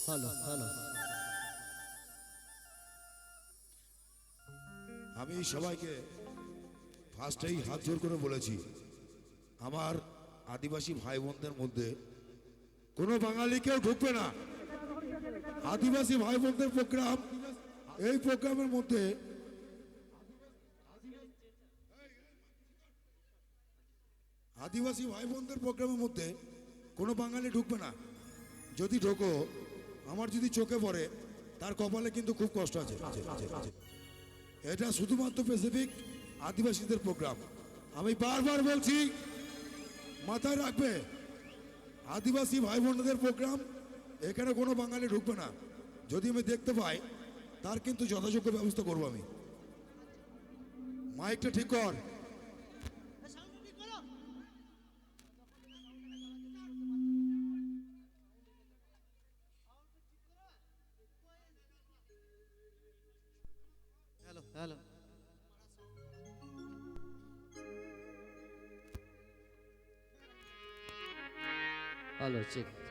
Hello hello. আমি সবাইকে ফার্স্টেই হাত জোর করে বলেছি, আমার আদিবাসী ভাই বোনদের মধ্যে কোনো বাঙালি কেউ ঢুকবে না। আদিবাসী ভাই বোনদের প্রোগ্রাম, এই প্রোগ্রামের মধ্যে আদিবাসী ভাই বোনদের প্রোগ্রামের মধ্যে কোনো বাঙালি ঢুকবে না। যদি ঢোকো, আমার যদি চোখে পড়ে, তার কপালে কিন্তু খুব কষ্ট আছে। এটা শুধুমাত্র স্পেসিফিক আদিবাসীদের প্রোগ্রাম। আমি বারবার বলছি, মাথায় রাখবে, আদিবাসী ভাই বোনদের প্রোগ্রাম, এখানে কোনো বাঙালি ঢুকবে না। যদি আমি দেখতে পাই, তার কিন্তু যথাযোগ্য ব্যবস্থা করবো আমি। মাইকটা ঠিক কর। Hello hello. Hello check.